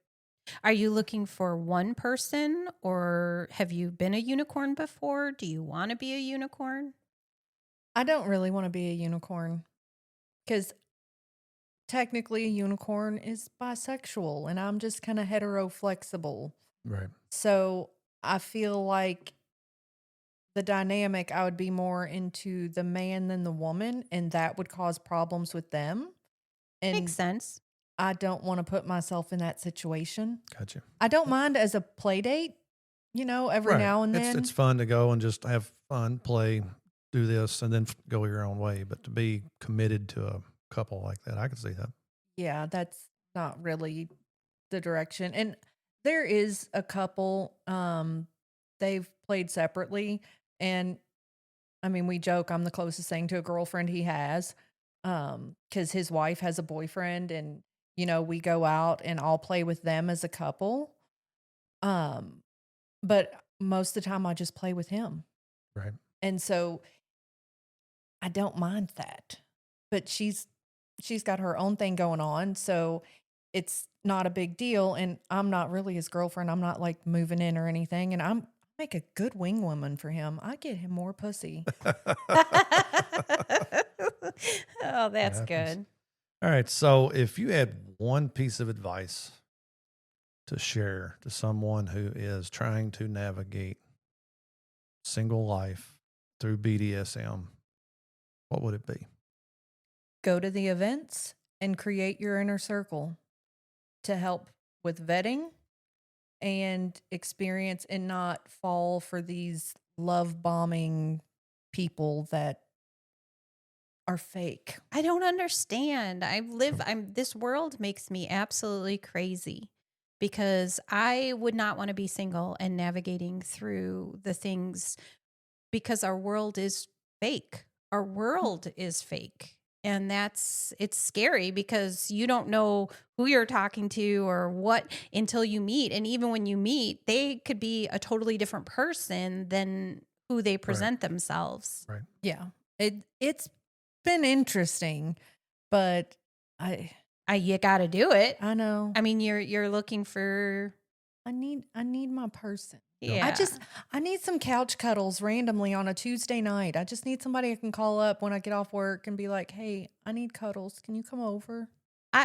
Are you looking for one person, or have you been a unicorn before? Do you want to be a unicorn? I don't really want to be a unicorn because technically a unicorn is bisexual and I'm just kind of hetero flexible. Right. So I feel like the dynamic, I would be more into the man than the woman, and that would cause problems with them. And Makes sense. I don't want to put myself in that situation. Gotcha. I don't mind as a play date, every Right. now and then. It's fun to go and just have fun, play, do this, and then go your own way. But to be committed to a couple like that, I can see that. Yeah, that's not really the direction. And there is a couple, they've played separately. And I mean, we joke I'm the closest thing to a girlfriend he has, because his wife has a boyfriend, and we go out and I'll play with them as a couple. But most of the time I just play with him. Right. And so I don't mind that. But she's got her own thing going on, so it's not a big deal. And I'm not really his girlfriend. I'm not like moving in or anything. And I make a good wing woman for him. I get him more pussy. Oh, that's That happens. good. All right. So if you had one piece of advice to share to someone who is trying to navigate single life through BDSM, what would it be? Go to the events and create your inner circle to help with vetting and experience, and not fall for these love bombing people that are fake. I don't understand. This world makes me absolutely crazy because I would not want to be single and navigating through the things because our world is fake. Our world is fake. And it's scary because you don't know who you're talking to or what until you meet. And even when you meet, they could be a totally different person than who they present themselves. Right. Yeah. It's been interesting, but You got to do it. I know. I mean, you're looking for. I need my person. Yeah. I need some couch cuddles randomly on a Tuesday night. I just need somebody I can call up when I get off work and be like, "Hey, I need cuddles. Can you come over?"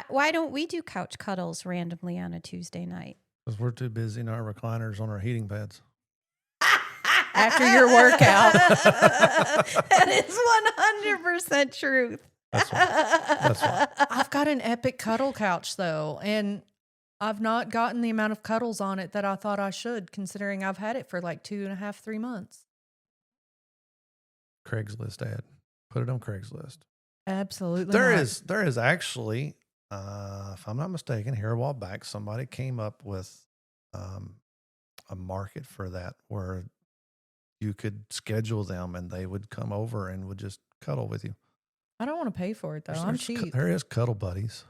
Why don't we do couch cuddles randomly on a Tuesday night? Because we're too busy in our recliners on our heating pads. After your workout. That is 100% truth. That's why. I've got an epic cuddle couch though, and I've not gotten the amount of cuddles on it that I thought I should, considering I've had it for like 2.5, 3 months. Craigslist ad. Put it on Craigslist. Absolutely. There not. is actually, if I'm not mistaken, here a while back, somebody came up with a market for that where you could schedule them and they would come over and would just cuddle with you. I don't want to pay for it though. I'm cheap. There is Cuddle Buddies.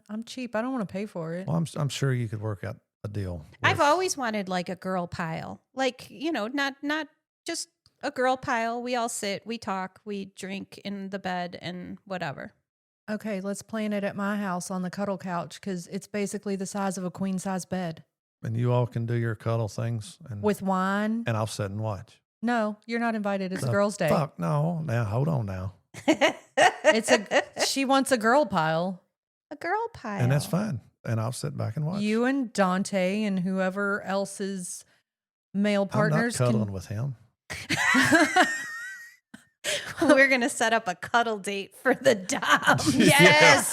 I'm cheap. I don't want to pay for it. Well, I'm sure you could work out a deal. I've always wanted like a girl pile, like, not just a girl pile. We all sit, we talk, we drink in the bed and whatever. Okay, let's plan it at my house on the cuddle couch because it's basically the size of a queen size bed. And you all can do your cuddle things with wine. And I'll sit and watch. No, you're not invited. It's a girl's day. Fuck no. Now hold on now. She wants a girl pile. A girl pile. And that's fine. And I'll sit back and watch. You and Dante and whoever else's male partners I'm not cuddling with him. We're going to set up a cuddle date for the dom. Yes.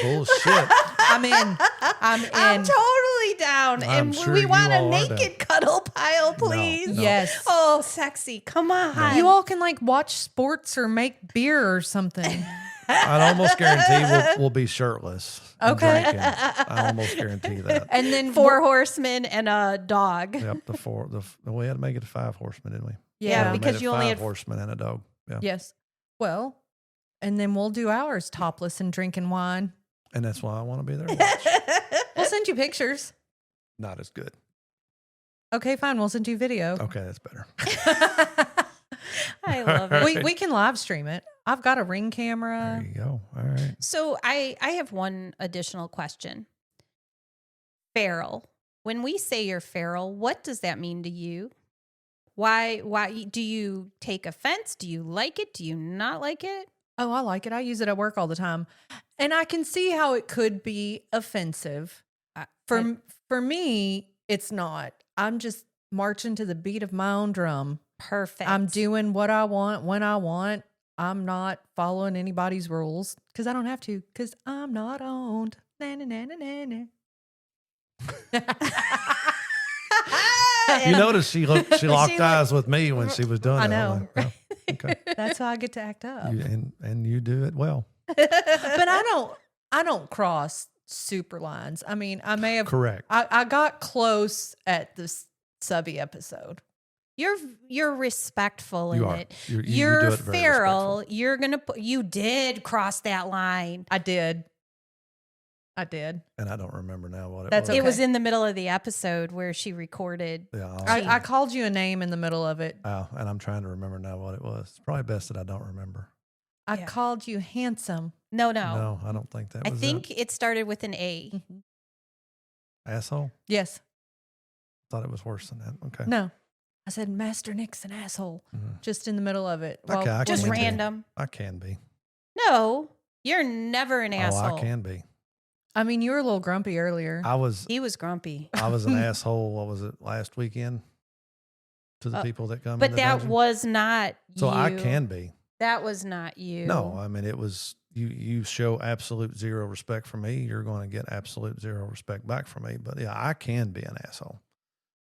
Bullshit. I'm in. I'm totally down. I'm And sure we want you a all are naked cuddle pile, please. No. Yes. Oh, sexy. Come on. You all can like watch sports or make beer or something. I'd almost guarantee we'll be shirtless. And Okay. drinking. I almost guarantee that. And then 4 horsemen and a dog. Yep, we had to make it 5 horsemen, didn't we? Yeah, We because made it you only 5 had horsemen and a dog. Yeah. Yes. Well, and then we'll do ours topless and drinking wine. And that's why I want to be there to watch. We'll send you pictures. Not as good. Okay, fine. We'll send you video. Okay, that's better. I love it. We can live stream it. I've got a Ring camera. There you go. All right. So I have one additional question. Feral. When we say you're feral, what does that mean to you? Why do you take offense? Do you like it? Do you not like it? Oh, I like it. I use it at work all the time. And I can see how it could be offensive. For me, it's not. I'm just marching to the beat of my own drum. Perfect. I'm doing what I want when I want. I'm not following anybody's rules because I don't have to because I'm not owned. Na, na, na, na, na. You notice she locked eyes with me when she was doing I that. know. I'm like, oh, okay. That's how I get to act up. And you do it well. But I don't cross super lines. I mean, I may have. Correct. I got close at this subby episode. You're respectful You in are. it. You You're do it very feral. You did cross that line. I did. And I don't remember now what it That's was. It was Okay. in the middle of the episode where she recorded. Yeah. I called you a name in the middle of it. And I'm trying to remember now what it was. It's probably best that I don't remember. I Yeah. called you handsome. No. No, I don't think that I was think it started with an A. Mm-hmm. asshole. Yes. Thought it was worse than that. Okay. No. I said, Master Nick's an asshole. Mhm. Just in the middle of it. Okay, I Just can be. random. I can be. No, you're never an asshole. Oh, I can be. I mean, you were a little grumpy earlier. I was He was grumpy. an asshole. What was it, last weekend? To the people that come in But the that dungeon? was not you. So I can be. That was not you. No, I mean, it was you show absolute zero respect for me. You're going to get absolute zero respect back from me. But yeah, I can be an asshole.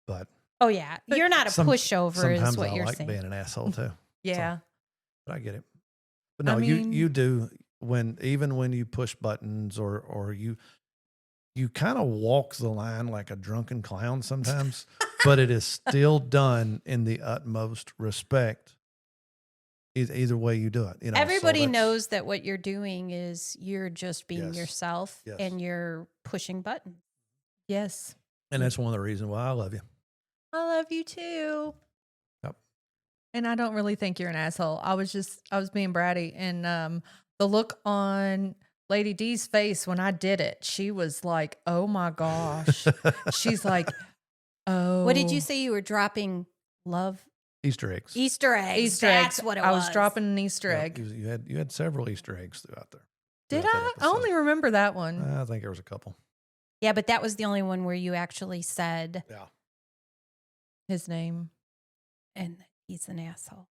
But Oh, yeah. You're not a pushover sometimes is what I you're like saying. being an asshole too. yeah. But I get it. But no, I mean, you do even when you push buttons or you kind of walk the line like a drunken clown sometimes, but it is still done in the utmost respect. Either way you do it, you know. Everybody knows that what you're doing is you're just being Yes. yourself Yes. and you're pushing buttons. yes. and that's one of the reasons why I love you. I love you too. Yep. And I don't really think you're an asshole. I was being bratty. And the look on Lady D's face when I did it, she was like, oh my gosh. She's like, oh. What did you say? You were dropping love? Easter eggs. Easter eggs. Easter That's eggs. what it I was. was dropping an Easter Yeah, egg. you had several Easter eggs throughout there. Did throughout I? that I episode. only remember that one. I think there was a couple. Yeah, but that was the only one where you actually said, Yeah. His name. and he's an asshole.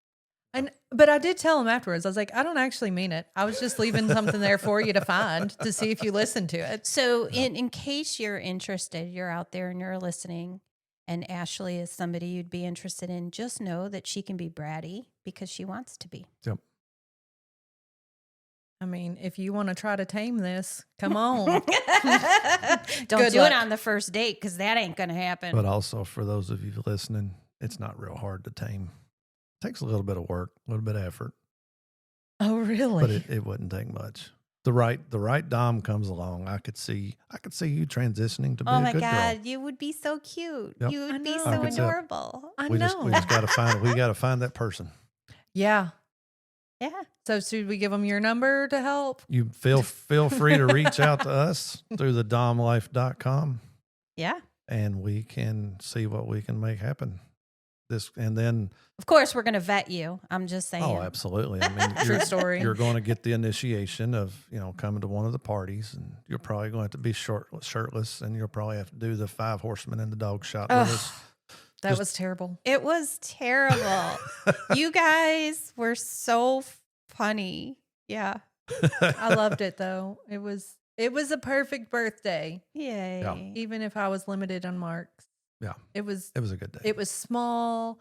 But I did tell him afterwards. I was like, I don't actually mean it. I was just leaving something there for you to find to see if you listen to it. So in case you're interested, you're out there and you're listening, and Ashley is somebody you'd be interested in, just know that she can be bratty because she wants to be. Yep. I mean, if you want to try to tame this, come on. Don't Good do luck. it on the first date because that ain't going to happen. But also for those of you listening, it's not real hard to tame. It takes a little bit of work, a little bit of effort, Oh, really? but it wouldn't take much. The right dom comes along. I could see you transitioning to be Oh a my good God, girl. you would be so cute. Yep. You I would be know. so I can see it. adorable. I We know. just got to find that person. Yeah. Yeah. So should we give them your number to help? You feel free to reach out to us through the domlife.com Yeah. and we can see what we can make happen. And then Of course, we're going to vet you. I'm just saying. oh, absolutely. I mean, True story. You're going to get the initiation of, coming to one of the parties, and you're probably going to have to be shirtless, and you'll probably have to do the 5 horsemen and the dog shot with us. That was terrible. It was terrible. You guys were so funny. Yeah. I loved it though. It was a perfect birthday, Yay. Yeah. even if I was limited on marks. Yeah. It was It was a good day. it was small,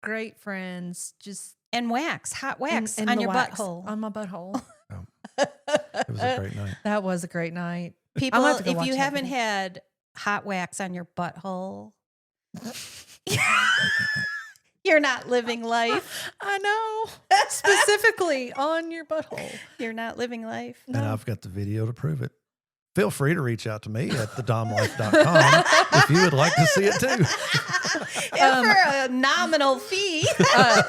great friends, just And wax, hot wax and on the your wax butthole. On my butthole. It was a great night. That was a great night. People, have to go if watch you that haven't video. had hot wax on your butthole, you're not living life. I know. Specifically on your butthole. You're not living life. And I've got the video to prove it. Feel free to reach out to me at thedomlife.com if you would like to see it too. And for a nominal fee.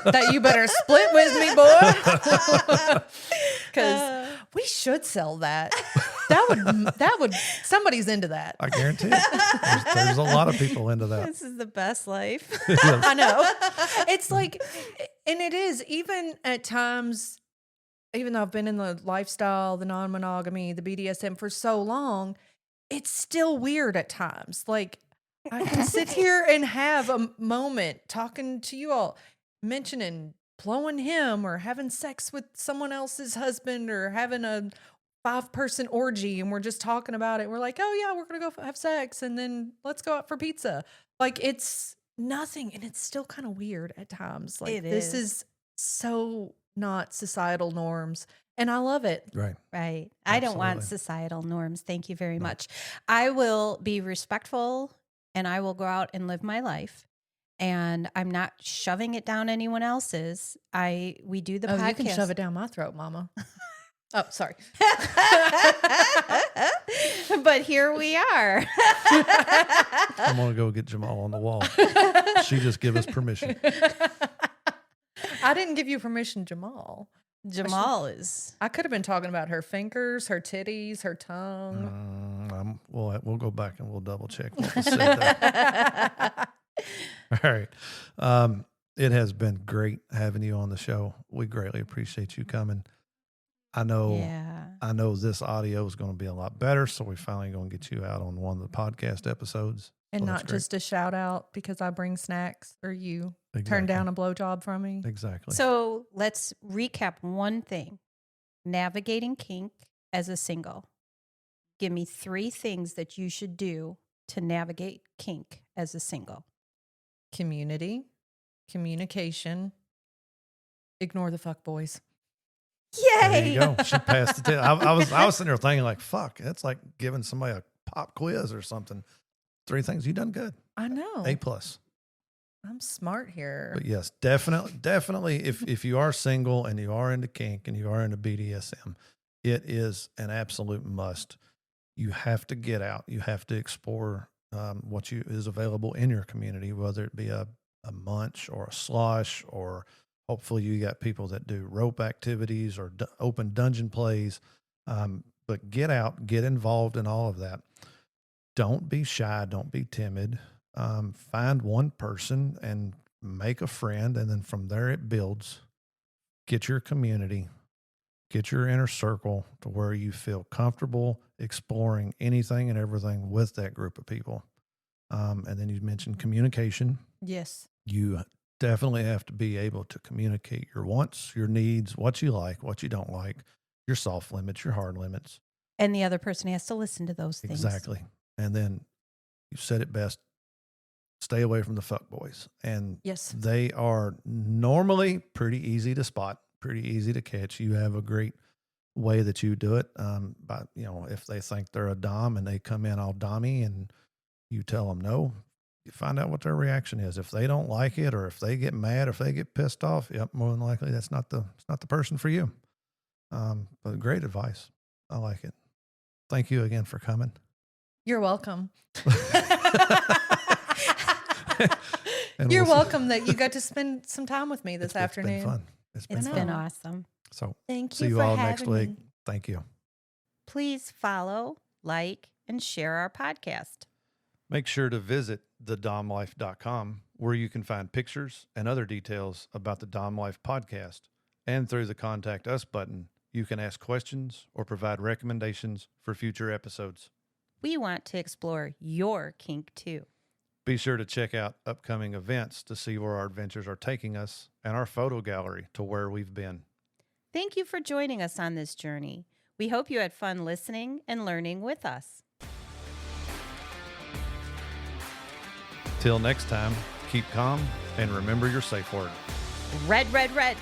That you better split with me, boy. Because we should sell that. That would somebody's into that. I guarantee it. There's a lot of people into that. This is the best life. Yes. I know. It's like, and it is even at times, even though I've been in the lifestyle, the non-monogamy, the BDSM for so long, it's still weird at times. Like I can sit here and have a moment talking to you all, mentioning blowing him or having sex with someone else's husband or having a 5-person orgy, and we're just talking about it. We're like, oh yeah, we're going to go have sex and then let's go out for pizza. Like it's nothing. And it's still kind of weird at times. Like It this is. is so not societal norms. And I love it. Right. Right. I don't want Absolutely. societal norms. Thank you very much. I will be respectful and I will go out and live my life. And I'm not shoving it down anyone else's. We do the podcast. You can shove it down my throat, mama. Oh, sorry. But here we are. I'm going to go get Jamal on the wall. She just give us permission. I didn't give you permission, Jamal. Jamal is. I could have been talking about her fingers, her titties, her tongue. We'll go back and we'll double check what was said there. All right. It has been great having you on the show. We greatly appreciate you coming. I know this audio is going to be a lot better, so we're finally going to get you out on one of the podcast episodes. And So that's not great. just a shout out because I bring snacks or you turn Exactly. down a blowjob from me. Exactly. So let's recap one thing. Navigating kink as a single. Give me 3 things that you should do to navigate kink as a single. Community, communication, ignore the fuck boys. There Yay! you go. She passed the test. I was sitting there thinking like, fuck, that's like giving somebody a pop quiz or something. 3 things you done good. I know. A+. I'm smart here. But yes, definitely if you are single and you are into kink and you are into BDSM, it is an absolute must. You have to get out. You have to explore what is available in your community, whether it be a munch or a slosh, or hopefully you got people that do rope activities or open dungeon plays. But get out, get involved in all of that. Don't be shy. Don't be timid. Find one person and make a friend. And then from there it builds. Get your community, get your inner circle to where you feel comfortable exploring anything and everything with that group of people. And then you mentioned communication. Yes. You definitely have to be able to communicate your wants, your needs, what you like, what you don't like, your soft limits, your hard limits. And the other person has to listen to those things. Exactly. And then you said it best, stay away from the fuck boys. And Yes. they are normally pretty easy to spot, pretty easy to catch. You have a great way that you do it. But if they think they're a dom and they come in all dommy and you tell them no, you find out what their reaction is. If they don't like it, or if they get mad, or if they get pissed off, more than likely it's not the person for you. But great advice. I like it. Thank you again for coming. You're welcome. And You're we'll see. welcome that you got to spend some time with me this afternoon. It's been fun. It's been It's fun. been awesome. So Thank see you you for all having next week. me. Thank you. Please follow, like, and share our podcast. Make sure to visit thedomlife.com, where you can find pictures and other details about the Dom Life podcast. And through the Contact Us button, you can ask questions or provide recommendations for future episodes. We want to explore your kink too. Be sure to check out upcoming events to see where our adventures are taking us, and our photo gallery to where we've been. Thank you for joining us on this journey. We hope you had fun listening and learning with us. Till next time, keep calm and remember your safe word. Red, red, red.